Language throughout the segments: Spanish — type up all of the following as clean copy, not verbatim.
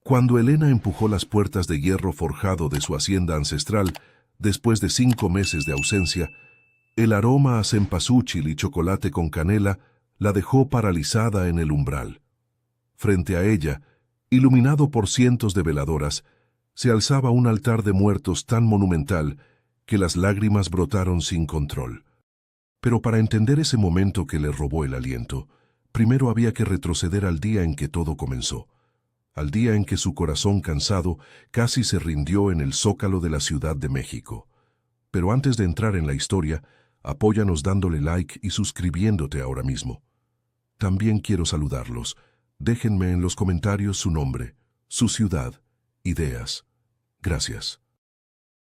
Cuando Elena empujó las puertas de hierro forjado de su hacienda ancestral, después de 5 meses de ausencia, el aroma a cempasúchil y chocolate con canela la dejó paralizada en el umbral. Frente a ella, iluminado por cientos de veladoras, se alzaba un altar de muertos tan monumental que las lágrimas brotaron sin control. Pero para entender ese momento que le robó el aliento, primero había que retroceder al día en que todo comenzó, al día en que su corazón cansado casi se rindió en el zócalo de la Ciudad de México. Pero antes de entrar en la historia, apóyanos dándole like y suscribiéndote ahora mismo. También quiero saludarlos. Déjenme en los comentarios su nombre, su ciudad, ideas. Gracias.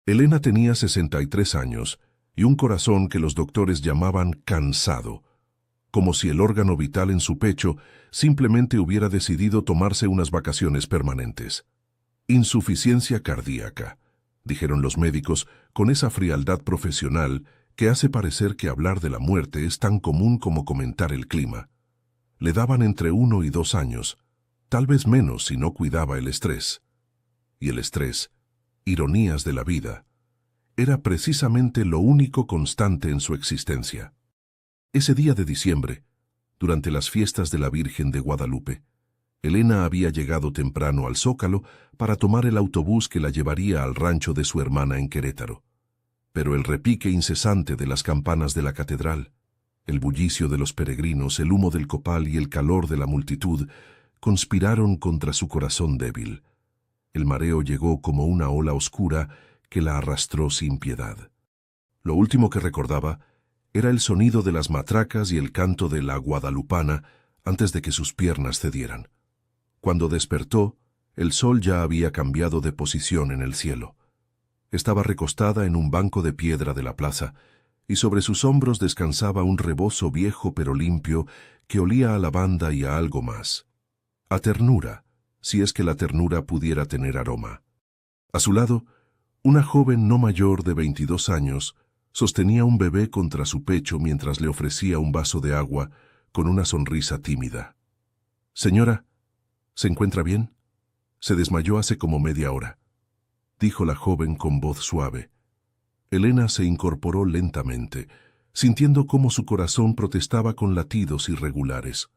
Elena tenía 63 años y un corazón que los doctores llamaban cansado, como si el órgano vital en su pecho simplemente hubiera decidido tomarse unas vacaciones permanentes. Insuficiencia cardíaca, dijeron los médicos con esa frialdad profesional que hace parecer que hablar de la muerte es tan común como comentar el clima. Le daban entre 1 y 2 años, tal vez menos si no cuidaba el estrés. Y el estrés, ironías de la vida, era precisamente lo único constante en su existencia. Ese día de diciembre, durante las fiestas de la Virgen de Guadalupe, Elena había llegado temprano al Zócalo para tomar el autobús que la llevaría al rancho de su hermana en Querétaro. Pero el repique incesante de las campanas de la catedral, el bullicio de los peregrinos, el humo del copal y el calor de la multitud conspiraron contra su corazón débil. El mareo llegó como una ola oscura que la arrastró sin piedad. Lo último que recordaba era el sonido de las matracas y el canto de la guadalupana antes de que sus piernas cedieran. Cuando despertó, el sol ya había cambiado de posición en el cielo. Estaba recostada en un banco de piedra de la plaza, y sobre sus hombros descansaba un rebozo viejo pero limpio que olía a lavanda y a algo más. A ternura, si es que la ternura pudiera tener aroma. A su lado, una joven no mayor de 22 años sostenía un bebé contra su pecho mientras le ofrecía un vaso de agua con una sonrisa tímida. «Señora, ¿se encuentra bien? Se desmayó hace como media hora», dijo la joven con voz suave. Elena se incorporó lentamente, sintiendo cómo su corazón protestaba con latidos irregulares.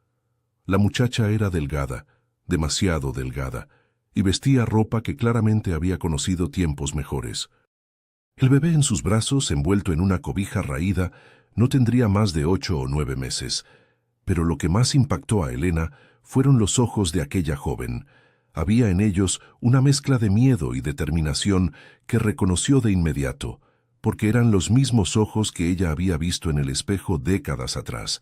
La muchacha era delgada, demasiado delgada, y vestía ropa que claramente había conocido tiempos mejores. El bebé en sus brazos, envuelto en una cobija raída, no tendría más de 8 o 9 meses, pero lo que más impactó a Elena fueron los ojos de aquella joven. Había en ellos una mezcla de miedo y determinación que reconoció de inmediato, porque eran los mismos ojos que ella había visto en el espejo décadas atrás,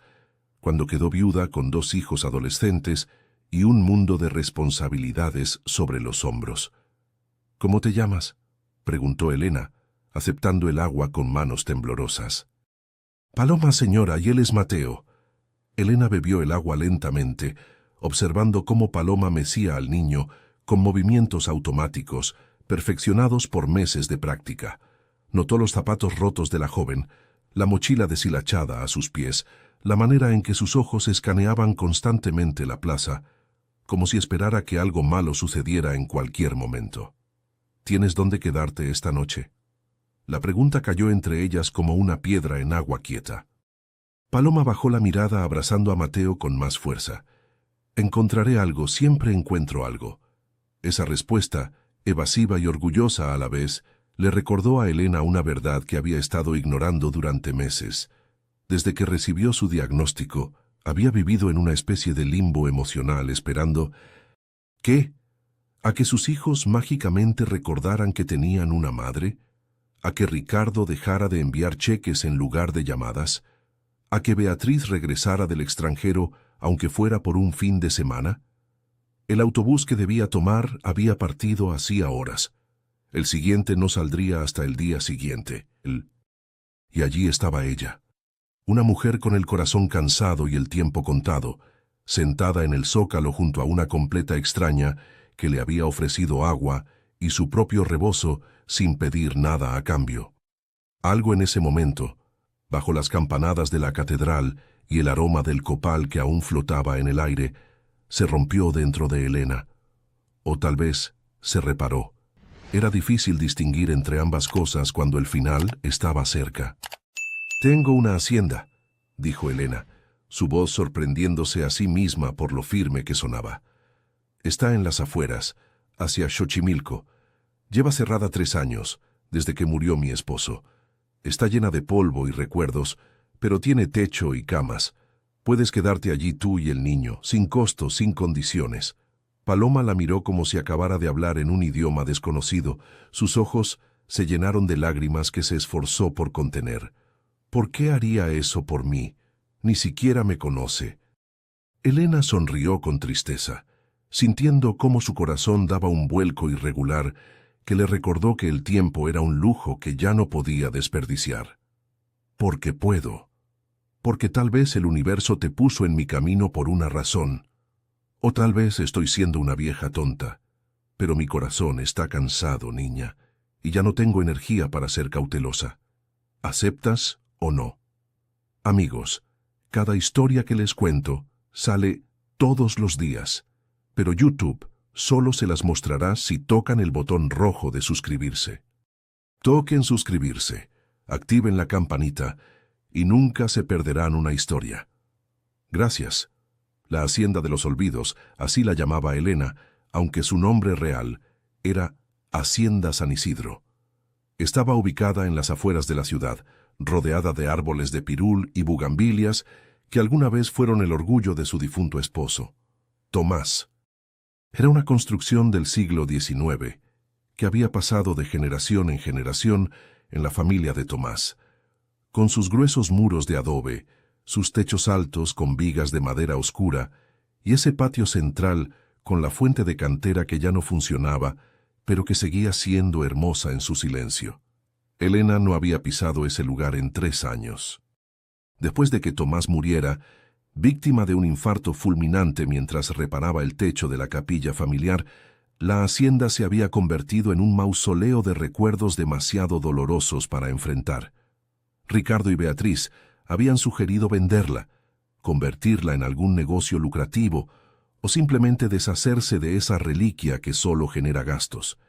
cuando quedó viuda con 2 hijos adolescentes y un mundo de responsabilidades sobre los hombros. «¿Cómo te llamas?», preguntó Elena, aceptando el agua con manos temblorosas. «Paloma, señora, y él es Mateo». Elena bebió el agua lentamente, observando cómo Paloma mecía al niño con movimientos automáticos, perfeccionados por meses de práctica. Notó los zapatos rotos de la joven, la mochila deshilachada a sus pies, la manera en que sus ojos escaneaban constantemente la plaza, como si esperara que algo malo sucediera en cualquier momento. «¿Tienes dónde quedarte esta noche?». La pregunta cayó entre ellas como una piedra en agua quieta. Paloma bajó la mirada abrazando a Mateo con más fuerza. «Encontraré algo, siempre encuentro algo». Esa respuesta, evasiva y orgullosa a la vez, le recordó a Elena una verdad que había estado ignorando durante meses. Desde que recibió su diagnóstico, había vivido en una especie de limbo emocional esperando ¿qué? ¿A que sus hijos mágicamente recordaran que tenían una madre? ¿A que Ricardo dejara de enviar cheques en lugar de llamadas? ¿A que Beatriz regresara del extranjero aunque fuera por un fin de semana? El autobús que debía tomar había partido hacía horas. El siguiente no saldría hasta el día siguiente. Y allí estaba ella, una mujer con el corazón cansado y el tiempo contado, sentada en el zócalo junto a una completa extraña que le había ofrecido agua y su propio rebozo sin pedir nada a cambio. Algo en ese momento, bajo las campanadas de la catedral y el aroma del copal que aún flotaba en el aire, se rompió dentro de Elena. O tal vez se reparó. Era difícil distinguir entre ambas cosas cuando el final estaba cerca. «Tengo una hacienda», dijo Elena, su voz sorprendiéndose a sí misma por lo firme que sonaba. «Está en las afueras, hacia Xochimilco. Lleva cerrada 3 años, desde que murió mi esposo. Está llena de polvo y recuerdos, pero tiene techo y camas. Puedes quedarte allí tú y el niño, sin costo, sin condiciones». Paloma la miró como si acabara de hablar en un idioma desconocido. Sus ojos se llenaron de lágrimas que se esforzó por contener. «¿Por qué haría eso por mí? Ni siquiera me conoce». Elena sonrió con tristeza, sintiendo cómo su corazón daba un vuelco irregular que le recordó que el tiempo era un lujo que ya no podía desperdiciar. «Porque puedo. Porque tal vez el universo te puso en mi camino por una razón. O tal vez estoy siendo una vieja tonta. Pero mi corazón está cansado, niña, y ya no tengo energía para ser cautelosa. ¿Aceptas o no?» Amigos, cada historia que les cuento sale todos los días, pero YouTube solo se las mostrará si tocan el botón rojo de suscribirse. Toquen suscribirse, activen la campanita y nunca se perderán una historia. Gracias. La Hacienda de los Olvidos, así la llamaba Elena, aunque su nombre real era Hacienda San Isidro. Estaba ubicada en las afueras de la ciudad, rodeada de árboles de pirul y bugambilias que alguna vez fueron el orgullo de su difunto esposo, Tomás. Era una construcción del siglo XIX, que había pasado de generación en generación en la familia de Tomás. Con sus gruesos muros de adobe, sus techos altos con vigas de madera oscura y ese patio central con la fuente de cantera que ya no funcionaba, pero que seguía siendo hermosa en su silencio. Elena no había pisado ese lugar en 3 años. Después de que Tomás muriera, víctima de un infarto fulminante mientras reparaba el techo de la capilla familiar, la hacienda se había convertido en un mausoleo de recuerdos demasiado dolorosos para enfrentar. Ricardo y Beatriz habían sugerido venderla, convertirla en algún negocio lucrativo o simplemente deshacerse de esa reliquia que solo genera gastos.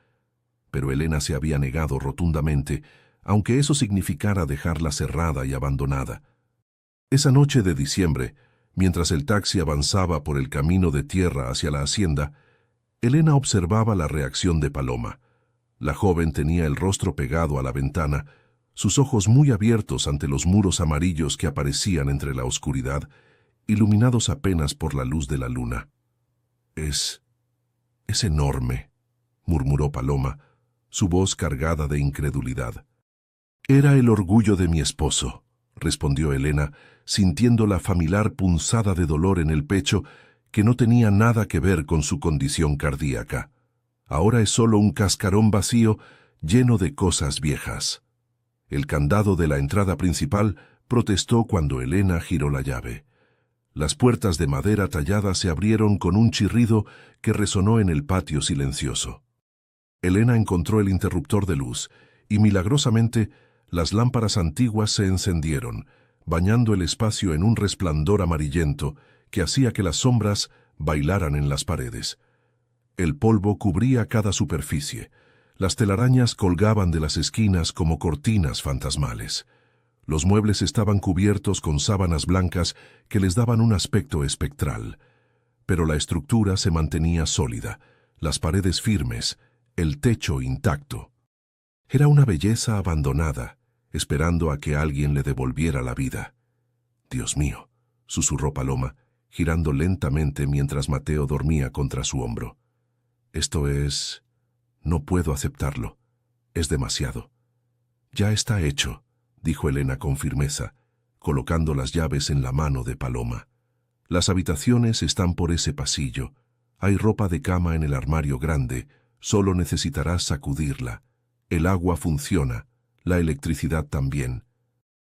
Pero Elena se había negado rotundamente, aunque eso significara dejarla cerrada y abandonada. Esa noche de diciembre, mientras el taxi avanzaba por el camino de tierra hacia la hacienda, Elena observaba la reacción de Paloma. La joven tenía el rostro pegado a la ventana, sus ojos muy abiertos ante los muros amarillos que aparecían entre la oscuridad, iluminados apenas por la luz de la luna. Es enorme», murmuró Paloma, su voz cargada de incredulidad. «Era el orgullo de mi esposo», respondió Elena, sintiendo la familiar punzada de dolor en el pecho que no tenía nada que ver con su condición cardíaca. «Ahora es solo un cascarón vacío lleno de cosas viejas». El candado de la entrada principal protestó cuando Elena giró la llave. Las puertas de madera tallada se abrieron con un chirrido que resonó en el patio silencioso. Elena encontró el interruptor de luz y milagrosamente las lámparas antiguas se encendieron, bañando el espacio en un resplandor amarillento que hacía que las sombras bailaran en las paredes. El polvo cubría cada superficie. Las telarañas colgaban de las esquinas como cortinas fantasmales. Los muebles estaban cubiertos con sábanas blancas que les daban un aspecto espectral. Pero la estructura se mantenía sólida, las paredes firmes, el techo intacto. Era una belleza abandonada, esperando a que alguien le devolviera la vida. «Dios mío», susurró Paloma, girando lentamente mientras Mateo dormía contra su hombro. «Esto es... no puedo aceptarlo. Es demasiado». «Ya está hecho», dijo Elena con firmeza, colocando las llaves en la mano de Paloma. «Las habitaciones están por ese pasillo. Hay ropa de cama en el armario grande. Solo necesitarás sacudirla. El agua funciona, la electricidad también.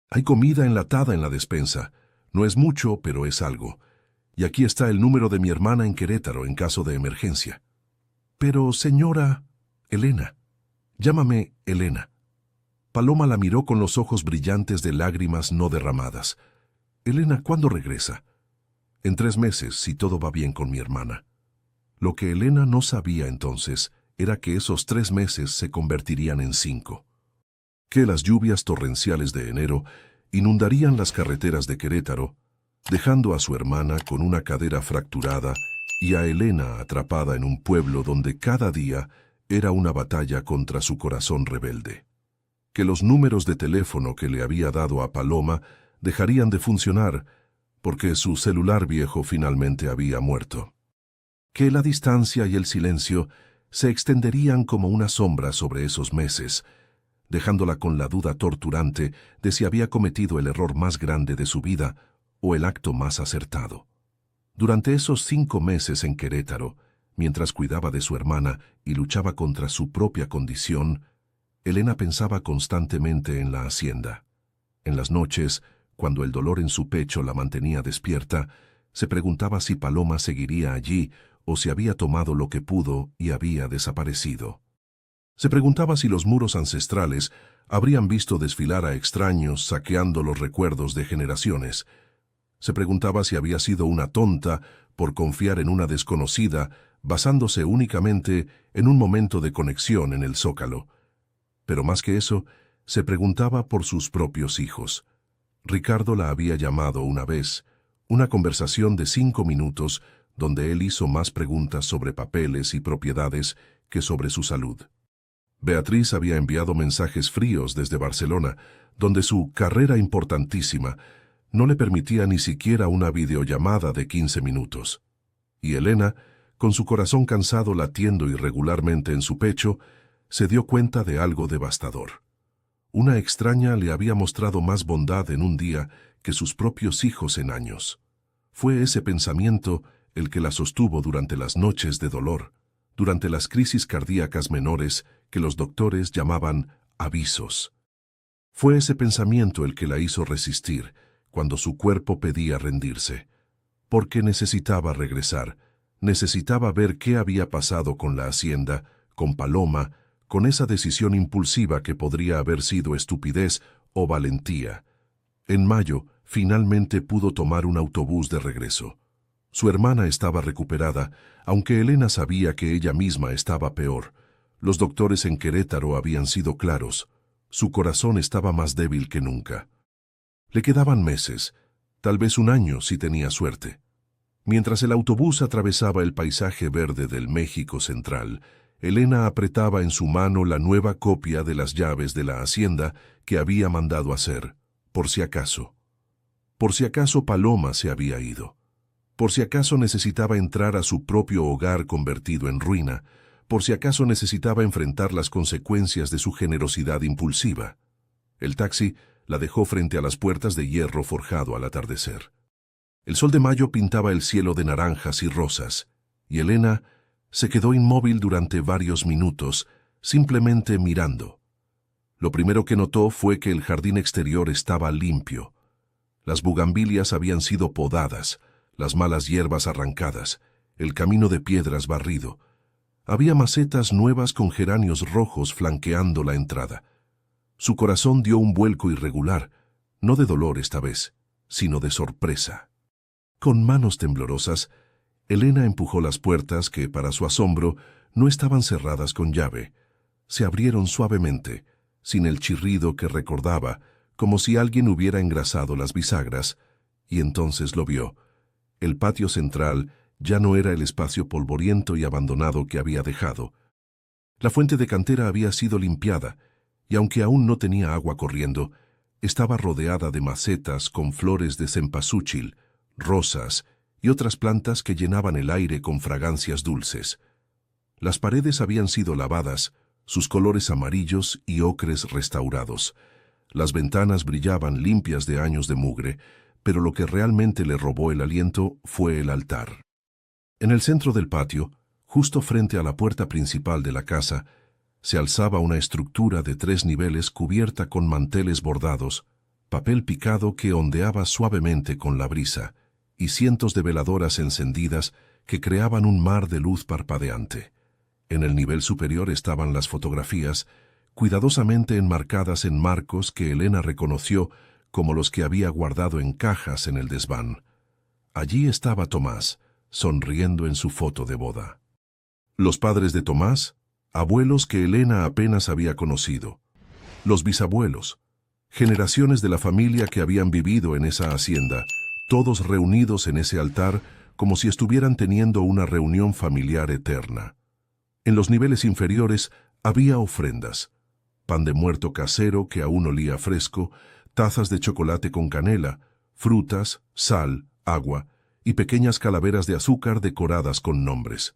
Hay comida enlatada en la despensa. No es mucho, pero es algo. Y aquí está el número de mi hermana en Querétaro en caso de emergencia». «Pero, señora...» «Elena. Llámame Elena». Paloma la miró con los ojos brillantes de lágrimas no derramadas. «Elena, ¿cuándo regresa?» «En 3 meses, si todo va bien con mi hermana». Lo que Elena no sabía entonces era que esos 3 meses se convertirían en 5. Que las lluvias torrenciales de enero inundarían las carreteras de Querétaro, dejando a su hermana con una cadera fracturada y a Elena atrapada en un pueblo donde cada día era una batalla contra su corazón rebelde. Que los números de teléfono que le había dado a Paloma dejarían de funcionar porque su celular viejo finalmente había muerto. Que la distancia y el silencio se extenderían como una sombra sobre esos meses, dejándola con la duda torturante de si había cometido el error más grande de su vida o el acto más acertado. Durante esos 5 meses en Querétaro, mientras cuidaba de su hermana y luchaba contra su propia condición, Elena pensaba constantemente en la hacienda. En las noches, cuando el dolor en su pecho la mantenía despierta, se preguntaba si Paloma seguiría allí o si había tomado lo que pudo y había desaparecido. Se preguntaba si los muros ancestrales habrían visto desfilar a extraños saqueando los recuerdos de generaciones. Se preguntaba si había sido una tonta por confiar en una desconocida, basándose únicamente en un momento de conexión en el Zócalo. Pero más que eso, se preguntaba por sus propios hijos. Ricardo la había llamado una vez, una conversación de 5 minutos donde él hizo más preguntas sobre papeles y propiedades que sobre su salud. Beatriz había enviado mensajes fríos desde Barcelona, donde su carrera importantísima no le permitía ni siquiera una videollamada de 15 minutos. Y Elena, con su corazón cansado latiendo irregularmente en su pecho, se dio cuenta de algo devastador. Una extraña le había mostrado más bondad en un día que sus propios hijos en años. Fue ese pensamiento el que la sostuvo durante las noches de dolor, durante las crisis cardíacas menores que los doctores llamaban avisos. Fue ese pensamiento el que la hizo resistir cuando su cuerpo pedía rendirse, porque necesitaba regresar, necesitaba ver qué había pasado con la hacienda, con Paloma, con esa decisión impulsiva que podría haber sido estupidez o valentía. En mayo, finalmente pudo tomar un autobús de regreso. Su hermana estaba recuperada, aunque Elena sabía que ella misma estaba peor. Los doctores en Querétaro habían sido claros. Su corazón estaba más débil que nunca. Le quedaban meses, tal vez un año si tenía suerte. Mientras el autobús atravesaba el paisaje verde del México Central, Elena apretaba en su mano la nueva copia de las llaves de la hacienda que había mandado hacer, por si acaso. Por si acaso Paloma se había ido. Por si acaso necesitaba entrar a su propio hogar convertido en ruina, por si acaso necesitaba enfrentar las consecuencias de su generosidad impulsiva. El taxi la dejó frente a las puertas de hierro forjado al atardecer. El sol de mayo pintaba el cielo de naranjas y rosas, y Elena se quedó inmóvil durante varios minutos, simplemente mirando. Lo primero que notó fue que el jardín exterior estaba limpio. Las bugambilias habían sido podadas, las malas hierbas arrancadas, el camino de piedras barrido. Había macetas nuevas con geranios rojos flanqueando la entrada. Su corazón dio un vuelco irregular, no de dolor esta vez, sino de sorpresa. Con manos temblorosas, Elena empujó las puertas que, para su asombro, no estaban cerradas con llave. Se abrieron suavemente, sin el chirrido que recordaba, como si alguien hubiera engrasado las bisagras, y entonces lo vio. El patio central ya no era el espacio polvoriento y abandonado que había dejado. La fuente de cantera había sido limpiada, y aunque aún no tenía agua corriendo, estaba rodeada de macetas con flores de cempasúchil, rosas y otras plantas que llenaban el aire con fragancias dulces. Las paredes habían sido lavadas, sus colores amarillos y ocres restaurados. Las ventanas brillaban limpias de años de mugre, pero lo que realmente le robó el aliento fue el altar. En el centro del patio, justo frente a la puerta principal de la casa, se alzaba una estructura de 3 niveles cubierta con manteles bordados, papel picado que ondeaba suavemente con la brisa, y cientos de veladoras encendidas que creaban un mar de luz parpadeante. En el nivel superior estaban las fotografías, cuidadosamente enmarcadas en marcos que Elena reconoció como los que había guardado en cajas en el desván. Allí estaba Tomás, sonriendo en su foto de boda. Los padres de Tomás, abuelos que Elena apenas había conocido. Los bisabuelos, generaciones de la familia que habían vivido en esa hacienda, todos reunidos en ese altar como si estuvieran teniendo una reunión familiar eterna. En los niveles inferiores había ofrendas, pan de muerto casero que aún olía fresco, tazas de chocolate con canela, frutas, sal, agua y pequeñas calaveras de azúcar decoradas con nombres.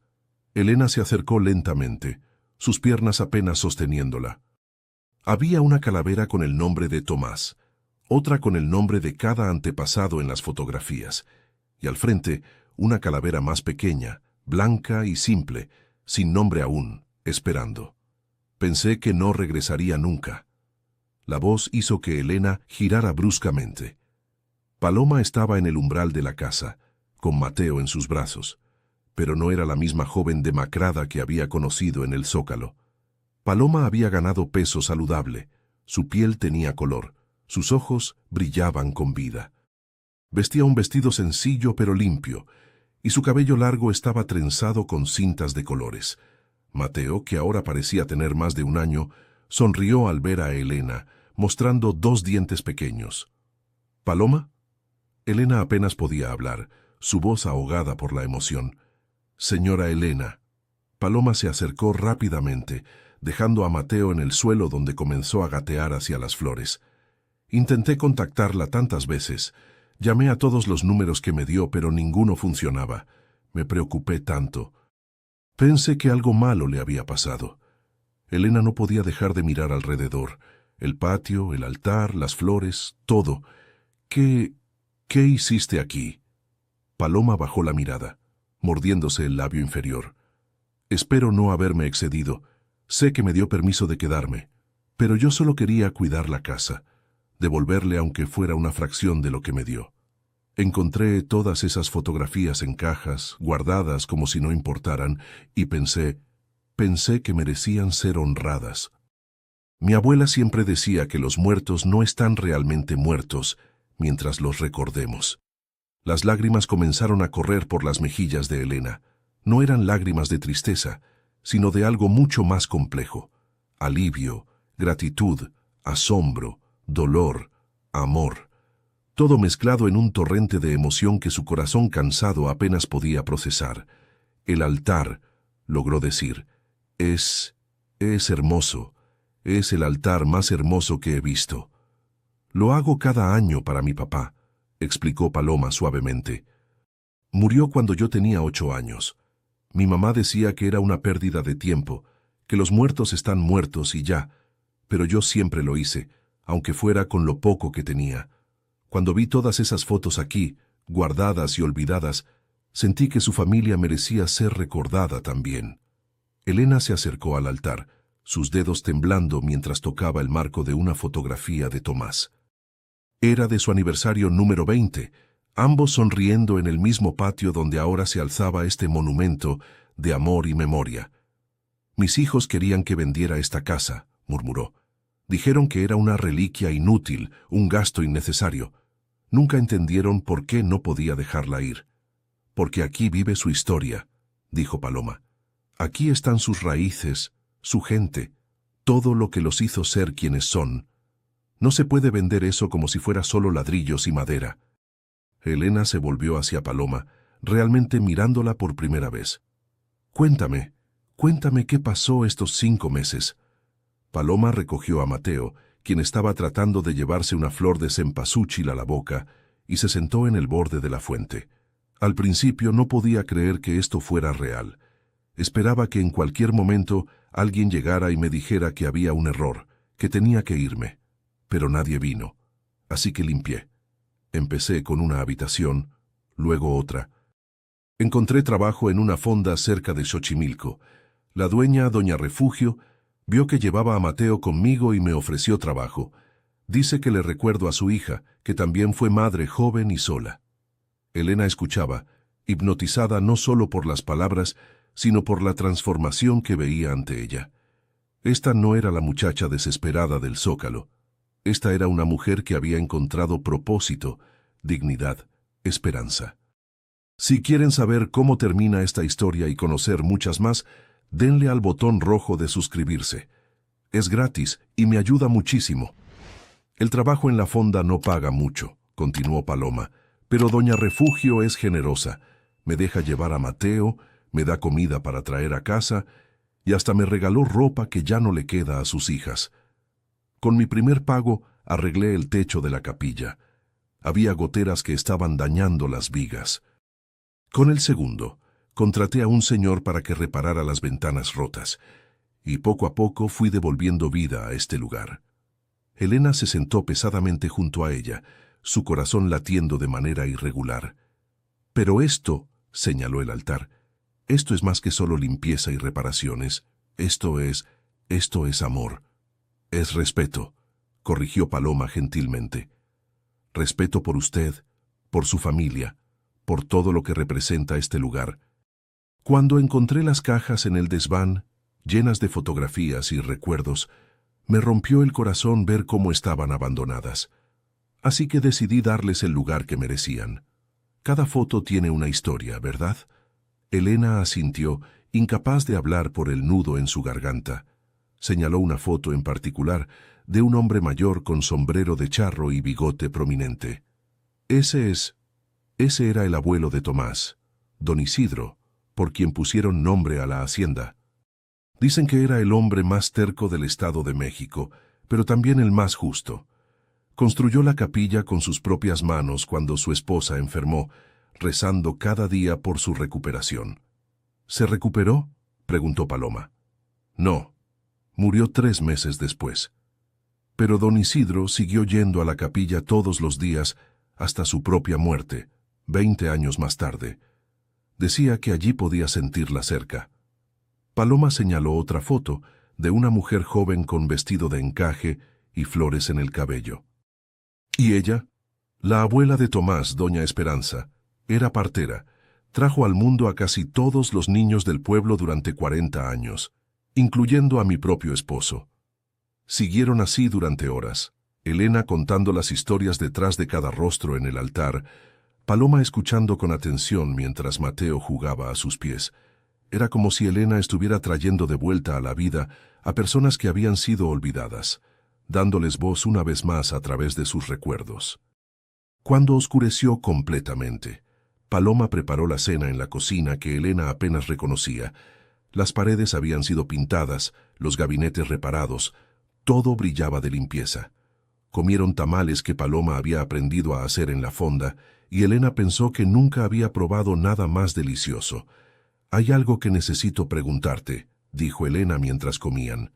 Elena se acercó lentamente, sus piernas apenas sosteniéndola. Había una calavera con el nombre de Tomás, otra con el nombre de cada antepasado en las fotografías, y al frente una calavera más pequeña, blanca y simple, sin nombre aún, esperando. Pensé que no regresaría nunca. La voz hizo que Elena girara bruscamente. Paloma estaba en el umbral de la casa, con Mateo en sus brazos, pero no era la misma joven demacrada que había conocido en el Zócalo. Paloma había ganado peso saludable, su piel tenía color, sus ojos brillaban con vida. Vestía un vestido sencillo pero limpio, y su cabello largo estaba trenzado con cintas de colores. Mateo, que ahora parecía tener más de un año, sonrió al ver a Elena, mostrando 2 dientes pequeños. ¿Paloma? Elena apenas podía hablar, su voz ahogada por la emoción. Señora Elena. Paloma se acercó rápidamente, dejando a Mateo en el suelo donde comenzó a gatear hacia las flores. Intenté contactarla tantas veces. Llamé a todos los números que me dio, pero ninguno funcionaba. Me preocupé tanto. Pensé que algo malo le había pasado. Elena no podía dejar de mirar alrededor. El patio, el altar, las flores, todo. ¿Qué hiciste aquí? Paloma bajó la mirada, mordiéndose el labio inferior. Espero no haberme excedido. Sé que me dio permiso de quedarme, pero yo solo quería cuidar la casa, devolverle aunque fuera una fracción de lo que me dio. Encontré todas esas fotografías en cajas, guardadas como si no importaran, y pensé que merecían ser honradas. Mi abuela siempre decía que los muertos no están realmente muertos mientras los recordemos. Las lágrimas comenzaron a correr por las mejillas de Elena. No eran lágrimas de tristeza, sino de algo mucho más complejo. Alivio, gratitud, asombro, dolor, amor. Todo mezclado en un torrente de emoción que su corazón cansado apenas podía procesar. El altar, logró decir, es hermoso. Es el altar más hermoso que he visto. Lo hago cada año para mi papá, explicó Paloma suavemente. Murió cuando yo tenía 8 años. Mi mamá decía que era una pérdida de tiempo, que los muertos están muertos y ya, pero yo siempre lo hice, aunque fuera con lo poco que tenía. Cuando vi todas esas fotos aquí, guardadas y olvidadas, sentí que su familia merecía ser recordada también. Elena se acercó al altar, sus dedos temblando mientras tocaba el marco de una fotografía de Tomás. Era de su aniversario número 20, ambos sonriendo en el mismo patio donde ahora se alzaba este monumento de amor y memoria. Mis hijos querían que vendiera esta casa, murmuró. Dijeron que era una reliquia inútil, un gasto innecesario. Nunca entendieron por qué no podía dejarla ir. Porque aquí vive su historia, dijo Paloma. Aquí están sus raíces, su gente, todo lo que los hizo ser quienes son. No se puede vender eso como si fuera solo ladrillos y madera. Elena se volvió hacia Paloma, realmente mirándola por primera vez. Cuéntame qué pasó estos 5 meses. Paloma recogió a Mateo, quien estaba tratando de llevarse una flor de cempasúchil a la boca, y se sentó en el borde de la fuente. Al principio no podía creer que esto fuera real. Esperaba que en cualquier momento alguien llegara y me dijera que había un error, que tenía que irme. Pero nadie vino, así que limpié. Empecé con una habitación, luego otra. Encontré trabajo en una fonda cerca de Xochimilco. La dueña, doña Refugio, vio que llevaba a Mateo conmigo y me ofreció trabajo. Dice que le recuerdo a su hija, que también fue madre joven y sola. Elena escuchaba, hipnotizada no solo por las palabras, sino por la transformación que veía ante ella. Esta no era la muchacha desesperada del Zócalo. Esta era una mujer que había encontrado propósito, dignidad, esperanza. Si quieren saber cómo termina esta historia y conocer muchas más, Denle al botón rojo de suscribirse. Es gratis y me ayuda muchísimo. El trabajo en la fonda no paga mucho, continuó Paloma, pero doña Refugio es generosa. Me deja llevar a Mateo, me da comida para traer a casa y hasta me regaló ropa que ya no le queda a sus hijas. Con mi primer pago arreglé el techo de la capilla. Había goteras que estaban dañando las vigas. Con el segundo, contraté a un señor para que reparara las ventanas rotas, y poco a poco fui devolviendo vida a este lugar. Elena se sentó pesadamente junto a ella, su corazón latiendo de manera irregular. Pero esto, señaló el altar, esto es más que solo limpieza y reparaciones. Esto es amor. Es respeto, corrigió Paloma gentilmente. Respeto por usted, por su familia, por todo lo que representa este lugar. Cuando encontré las cajas en el desván, llenas de fotografías y recuerdos, me rompió el corazón ver cómo estaban abandonadas. Así que decidí darles el lugar que merecían. Cada foto tiene una historia, ¿verdad? Elena asintió, incapaz de hablar por el nudo en su garganta. Señaló una foto en particular de un hombre mayor con sombrero de charro y bigote prominente. Ese era el abuelo de Tomás, don Isidro, por quien pusieron nombre a la hacienda. Dicen que era el hombre más terco del Estado de México, pero también el más justo. Construyó la capilla con sus propias manos cuando su esposa enfermó, rezando cada día por su recuperación. ¿Se recuperó?, preguntó Paloma. No, murió 3 meses después. Pero don Isidro siguió yendo a la capilla todos los días hasta su propia muerte, 20 años más tarde. Decía que allí podía sentirla cerca. Paloma señaló otra foto de una mujer joven con vestido de encaje y flores en el cabello. ¿Y ella? La abuela de Tomás, doña Esperanza, era partera. Trajo al mundo a casi todos los niños del pueblo durante 40 años, incluyendo a mi propio esposo. Siguieron así durante horas, Elena contando las historias detrás de cada rostro en el altar, Paloma escuchando con atención mientras Mateo jugaba a sus pies. Era como si Elena estuviera trayendo de vuelta a la vida a personas que habían sido olvidadas, dándoles voz una vez más a través de sus recuerdos. Cuando oscureció completamente, Paloma preparó la cena en la cocina que Elena apenas reconocía. Las paredes habían sido pintadas, los gabinetes reparados, todo brillaba de limpieza. Comieron tamales que Paloma había aprendido a hacer en la fonda, y Elena pensó que nunca había probado nada más delicioso. «Hay algo que necesito preguntarte», dijo Elena mientras comían.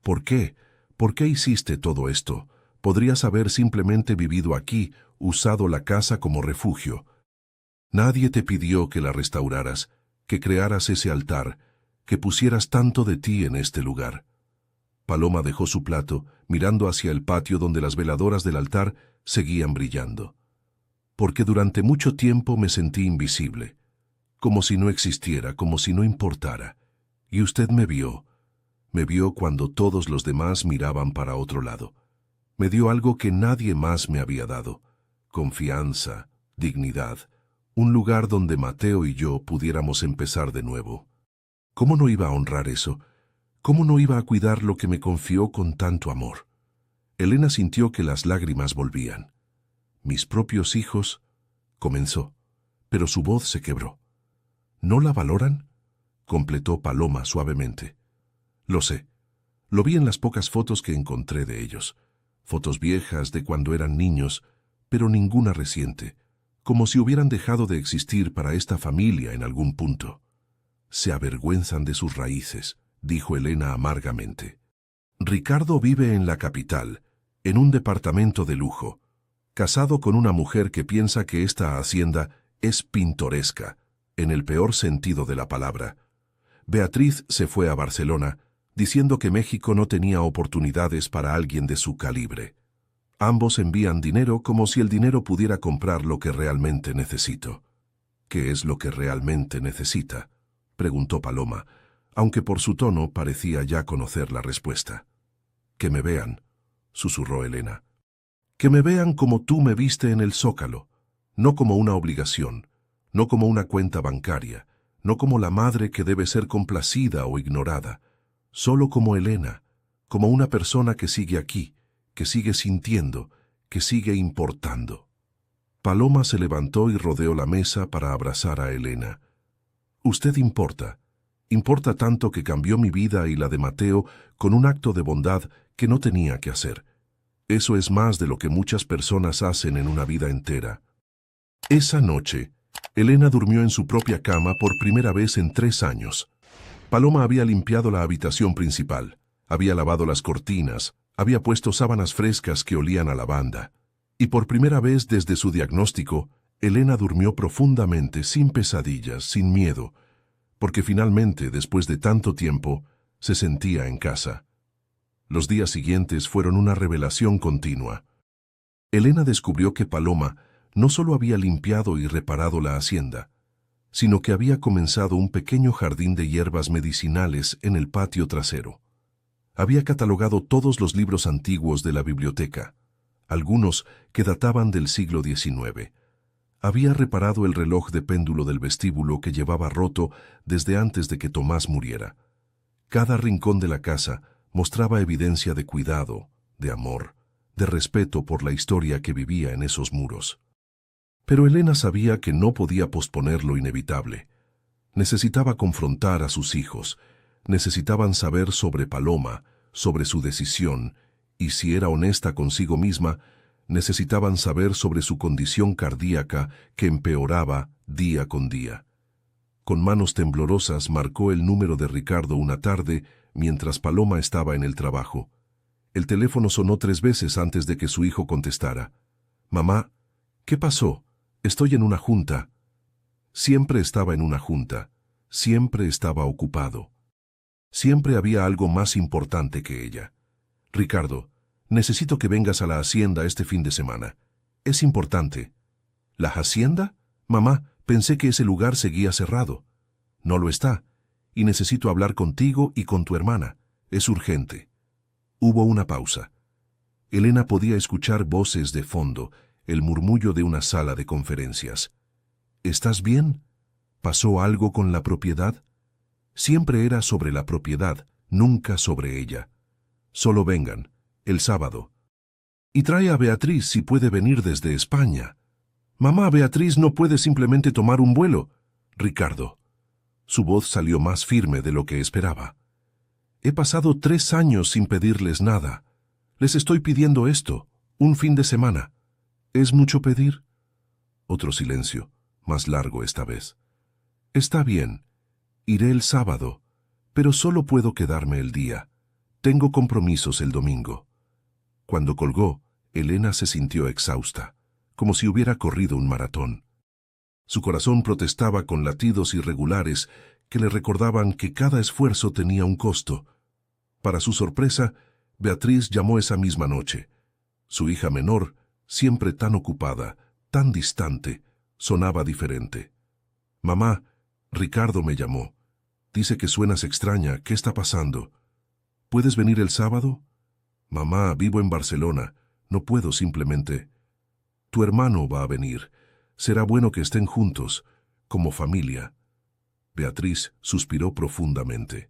«¿Por qué? ¿Por qué hiciste todo esto? Podrías haber simplemente vivido aquí, usado la casa como refugio. Nadie te pidió que la restauraras, que crearas ese altar, que pusieras tanto de ti en este lugar». Paloma dejó su plato, mirando hacia el patio donde las veladoras del altar seguían brillando. «Porque durante mucho tiempo me sentí invisible, como si no existiera, como si no importara. Y usted me vio cuando todos los demás miraban para otro lado. Me dio algo que nadie más me había dado: confianza, dignidad, un lugar donde Mateo y yo pudiéramos empezar de nuevo. ¿Cómo no iba a honrar eso? ¿Cómo no iba a cuidar lo que me confió con tanto amor?» Elena sintió que las lágrimas volvían. «Mis propios hijos», comenzó, pero su voz se quebró. «¿No la valoran?», completó Paloma suavemente. «Lo sé. Lo vi en las pocas fotos que encontré de ellos. Fotos viejas de cuando eran niños, pero ninguna reciente, como si hubieran dejado de existir para esta familia en algún punto. Se avergüenzan de sus raíces», dijo Elena amargamente. «Ricardo vive en la capital, en un departamento de lujo, casado con una mujer que piensa que esta hacienda es pintoresca, en el peor sentido de la palabra. Beatriz se fue a Barcelona, diciendo que México no tenía oportunidades para alguien de su calibre. Ambos envían dinero como si el dinero pudiera comprar lo que realmente necesito». «¿Qué es lo que realmente necesita?», preguntó Paloma, aunque por su tono parecía ya conocer la respuesta. «Que me vean», susurró Elena. «Que me vean como tú me viste en el Zócalo, no como una obligación, no como una cuenta bancaria, no como la madre que debe ser complacida o ignorada, solo como Elena, como una persona que sigue aquí, que sigue sintiendo, que sigue importando. Paloma se levantó y rodeó la mesa para abrazar a Elena. Usted importa. Importa tanto que cambió mi vida y la de Mateo con un acto de bondad que no tenía que hacer. Eso es más de lo que muchas personas hacen en una vida entera. Esa noche, Elena durmió en su propia cama por primera vez en 3 años. Paloma había limpiado la habitación principal, había lavado las cortinas, había puesto sábanas frescas que olían a lavanda. Y por primera vez desde su diagnóstico, Elena durmió profundamente, sin pesadillas, sin miedo, porque finalmente, después de tanto tiempo, se sentía en casa. Los días siguientes fueron una revelación continua. Elena descubrió que Paloma no solo había limpiado y reparado la hacienda, sino que había comenzado un pequeño jardín de hierbas medicinales en el patio trasero. Había catalogado todos los libros antiguos de la biblioteca, algunos que databan del siglo XIX. Había reparado el reloj de péndulo del vestíbulo que llevaba roto desde antes de que Tomás muriera. Cada rincón de la casa mostraba evidencia de cuidado, de amor, de respeto por la historia que vivía en esos muros. Pero Elena sabía que no podía posponer lo inevitable. Necesitaba confrontar a sus hijos, necesitaban saber sobre Paloma, sobre su decisión, y si era honesta consigo misma, necesitaban saber sobre su condición cardíaca que empeoraba día con día. Con manos temblorosas marcó el número de Ricardo una tarde mientras Paloma estaba en el trabajo. El teléfono sonó 3 veces antes de que su hijo contestara. «Mamá, ¿qué pasó? Estoy en una junta». Siempre estaba en una junta, siempre estaba ocupado. Siempre había algo más importante que ella. «Ricardo, necesito que vengas a la hacienda este fin de semana. Es importante». «¿La hacienda? Mamá, pensé que ese lugar seguía cerrado». «No lo está, y necesito hablar contigo y con tu hermana. Es urgente». Hubo una pausa. Elena podía escuchar voces de fondo, el murmullo de una sala de conferencias. «¿Estás bien? ¿Pasó algo con la propiedad?» Siempre era sobre la propiedad, nunca sobre ella. «Solo vengan, el sábado. Y trae a Beatriz si puede venir desde España». «Mamá, Beatriz no puede simplemente tomar un vuelo». «Ricardo». Su voz salió más firme de lo que esperaba. «He pasado 3 años sin pedirles nada. Les estoy pidiendo esto, un fin de semana. ¿Es mucho pedir?» Otro silencio, más largo esta vez. «Está bien. Iré el sábado, pero solo puedo quedarme el día. Tengo compromisos el domingo». Cuando colgó, Elena se sintió exhausta, como si hubiera corrido un maratón. Su corazón protestaba con latidos irregulares que le recordaban que cada esfuerzo tenía un costo. Para su sorpresa, Beatriz llamó esa misma noche. Su hija menor, siempre tan ocupada, tan distante, sonaba diferente. «Mamá, Ricardo me llamó. Dice que suenas extraña. ¿Qué está pasando? ¿Puedes venir el sábado?» «Mamá, vivo en Barcelona. No puedo simplemente». «Tu hermano va a venir. Será bueno que estén juntos, como familia». Beatriz suspiró profundamente.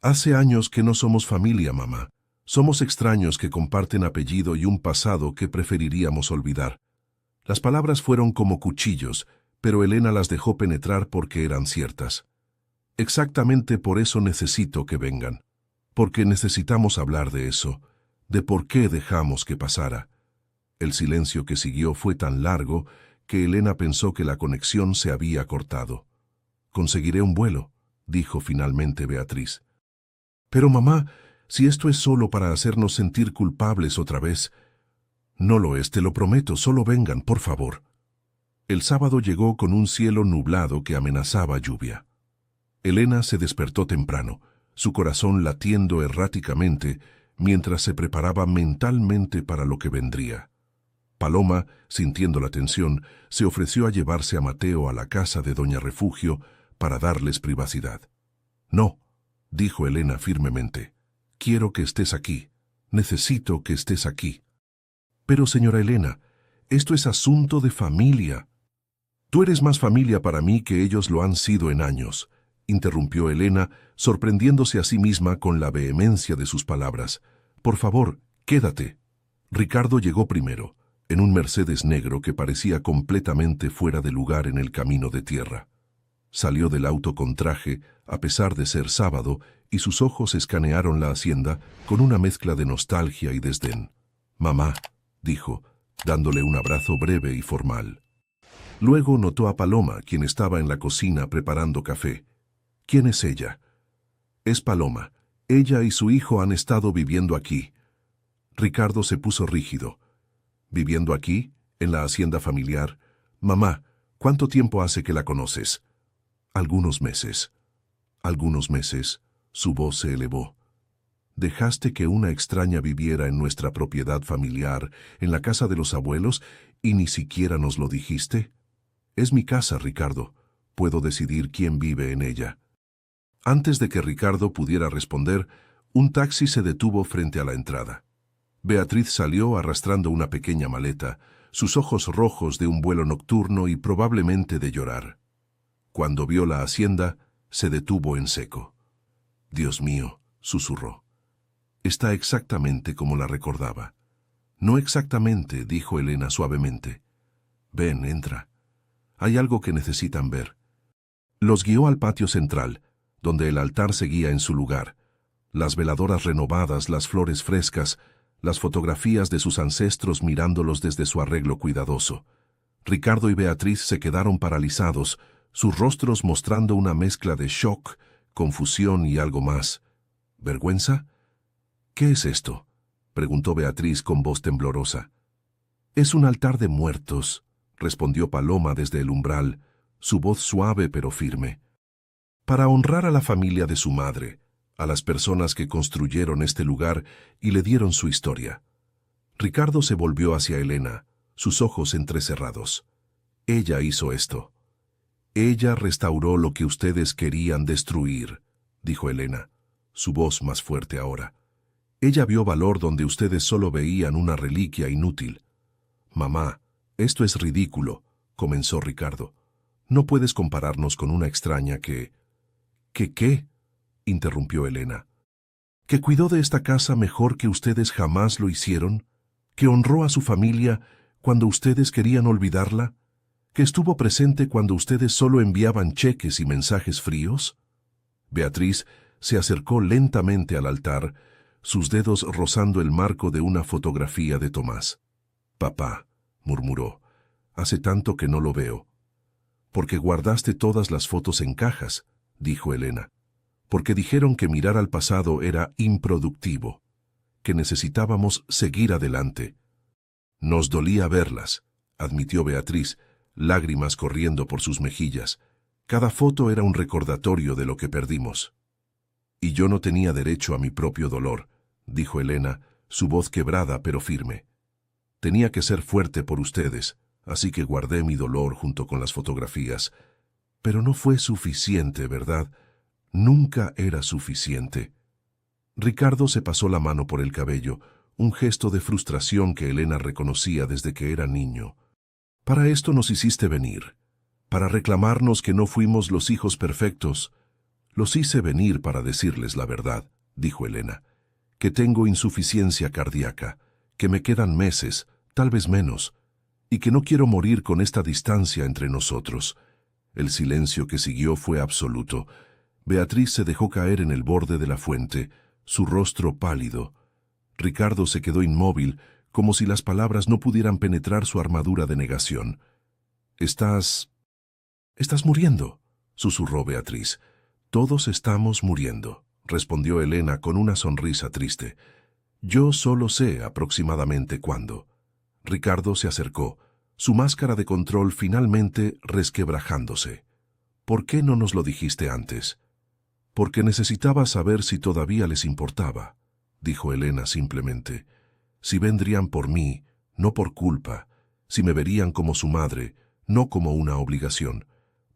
«Hace años que no somos familia, mamá. Somos extraños que comparten apellido y un pasado que preferiríamos olvidar». Las palabras fueron como cuchillos, pero Elena las dejó penetrar porque eran ciertas. «Exactamente por eso necesito que vengan. Porque necesitamos hablar de eso, de por qué dejamos que pasara». El silencio que siguió fue tan largo que Elena pensó que la conexión se había cortado. «Conseguiré un vuelo», dijo finalmente Beatriz. «Pero mamá, si esto es solo para hacernos sentir culpables otra vez». «No lo es, te lo prometo, solo vengan, por favor». El sábado llegó con un cielo nublado que amenazaba lluvia. Elena se despertó temprano, su corazón latiendo erráticamente mientras se preparaba mentalmente para lo que vendría. Paloma, sintiendo la tensión, se ofreció a llevarse a Mateo a la casa de Doña Refugio para darles privacidad. «No», dijo Elena firmemente. «Quiero que estés aquí. Necesito que estés aquí». «Pero, señora Elena, esto es asunto de familia». Tú eres más familia para mí que ellos lo han sido en años, interrumpió Elena, sorprendiéndose a sí misma con la vehemencia de sus palabras. Por favor, quédate. Ricardo llegó primero, en un Mercedes negro que parecía completamente fuera de lugar en el camino de tierra. Salió del auto con traje, a pesar de ser sábado, y sus ojos escanearon la hacienda con una mezcla de nostalgia y desdén. «Mamá», dijo, dándole un abrazo breve y formal. Luego notó a Paloma, quien estaba en la cocina preparando café. «¿Quién es ella?» «Es Paloma. Ella y su hijo han estado viviendo aquí». Ricardo se puso rígido. «¿Viviendo aquí? ¿En la hacienda familiar? Mamá, ¿cuánto tiempo hace que la conoces?» «Algunos meses». «¿Algunos meses?» Su voz se elevó. «¿Dejaste que una extraña viviera en nuestra propiedad familiar, en la casa de los abuelos, y ni siquiera nos lo dijiste?» «Es mi casa, Ricardo. Puedo decidir quién vive en ella». Antes de que Ricardo pudiera responder, un taxi se detuvo frente a la entrada. Beatriz salió arrastrando una pequeña maleta, sus ojos rojos de un vuelo nocturno y probablemente de llorar. Cuando vio la hacienda, se detuvo en seco. «Dios mío», susurró. «Está exactamente como la recordaba». «No exactamente», dijo Elena suavemente. «Ven, entra. Hay algo que necesitan ver». Los guió al patio central, donde el altar seguía en su lugar. Las veladoras renovadas, las flores frescas, las fotografías de sus ancestros mirándolos desde su arreglo cuidadoso. Ricardo y Beatriz se quedaron paralizados, sus rostros mostrando una mezcla de shock, confusión y algo más. ¿Vergüenza? «¿Qué es esto?», preguntó Beatriz con voz temblorosa. «Es un altar de muertos», respondió Paloma desde el umbral, su voz suave pero firme. «Para honrar a la familia de su madre, a las personas que construyeron este lugar y le dieron su historia». Ricardo se volvió hacia Elena, sus ojos entrecerrados. «Ella hizo esto. Ella restauró lo que ustedes querían destruir», dijo Elena, su voz más fuerte ahora. «Ella vio valor donde ustedes solo veían una reliquia inútil». «Mamá, esto es ridículo», comenzó Ricardo. «No puedes compararnos con una extraña que...» ¿Qué? Interrumpió Elena. ¿Que cuidó de esta casa mejor que ustedes jamás lo hicieron? ¿Que honró a su familia cuando ustedes querían olvidarla? ¿Que estuvo presente cuando ustedes solo enviaban cheques y mensajes fríos?» Beatriz se acercó lentamente al altar, sus dedos rozando el marco de una fotografía de Tomás. «Papá», murmuró, «hace tanto que no lo veo». «Porque guardaste todas las fotos en cajas», dijo Elena. «Porque dijeron que mirar al pasado era improductivo, que necesitábamos seguir adelante». «Nos dolía verlas», admitió Beatriz, lágrimas corriendo por sus mejillas. «Cada foto era un recordatorio de lo que perdimos». «Y yo no tenía derecho a mi propio dolor», dijo Elena, su voz quebrada pero firme. «Tenía que ser fuerte por ustedes, así que guardé mi dolor junto con las fotografías. Pero no fue suficiente, ¿verdad? Nunca era suficiente». Ricardo se pasó la mano por el cabello, un gesto de frustración que Elena reconocía desde que era niño. «Para esto nos hiciste venir, para reclamarnos que no fuimos los hijos perfectos». «Los hice venir para decirles la verdad», dijo Elena, «que tengo insuficiencia cardíaca, que me quedan meses, tal vez menos, y que no quiero morir con esta distancia entre nosotros». El silencio que siguió fue absoluto. Beatriz se dejó caer en el borde de la fuente, su rostro pálido. Ricardo se quedó inmóvil, como si las palabras no pudieran penetrar su armadura de negación. «Estás muriendo», susurró Beatriz. «Todos estamos muriendo», respondió Elena con una sonrisa triste. «Yo solo sé aproximadamente cuándo». Ricardo se acercó, su máscara de control finalmente resquebrajándose. «¿Por qué no nos lo dijiste antes?» «Porque necesitaba saber si todavía les importaba», dijo Elena simplemente. «Si vendrían por mí, no por culpa, si me verían como su madre, no como una obligación.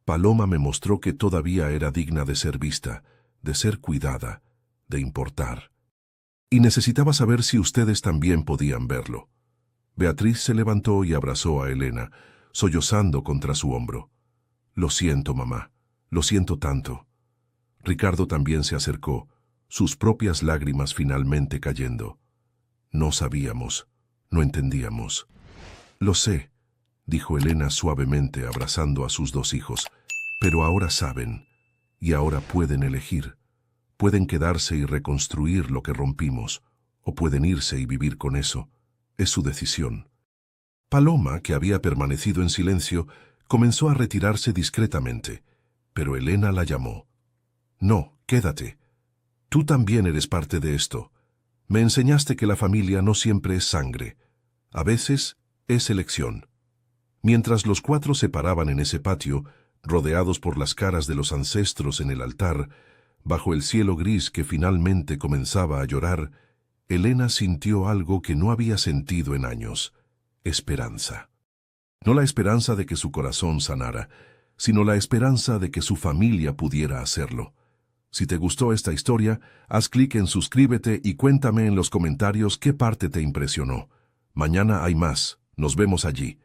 Paloma me mostró que todavía era digna de ser vista, de ser cuidada, de importar. Y necesitaba saber si ustedes también podían verlo». Beatriz se levantó y abrazó a Elena. sollozando contra su hombro. «Lo siento, mamá. Lo siento tanto». Ricardo también se acercó, sus propias lágrimas finalmente cayendo. «No sabíamos, no entendíamos». «Lo sé», dijo Elena suavemente abrazando a sus dos hijos, «pero ahora saben, y ahora pueden elegir. Pueden quedarse y reconstruir lo que rompimos, o pueden irse y vivir con eso. Es su decisión». Paloma, que había permanecido en silencio, comenzó a retirarse discretamente, pero Elena la llamó. «No, quédate. Tú también eres parte de esto. Me enseñaste que la familia no siempre es sangre. A veces es elección». Mientras los cuatro se paraban en ese patio, rodeados por las caras de los ancestros en el altar, bajo el cielo gris que finalmente comenzaba a llorar, Elena sintió algo que no había sentido en años: esperanza. No la esperanza de que su corazón sanara, sino la esperanza de que su familia pudiera hacerlo. Si te gustó esta historia, haz clic en suscríbete y cuéntame en los comentarios qué parte te impresionó. Mañana hay más. Nos vemos allí.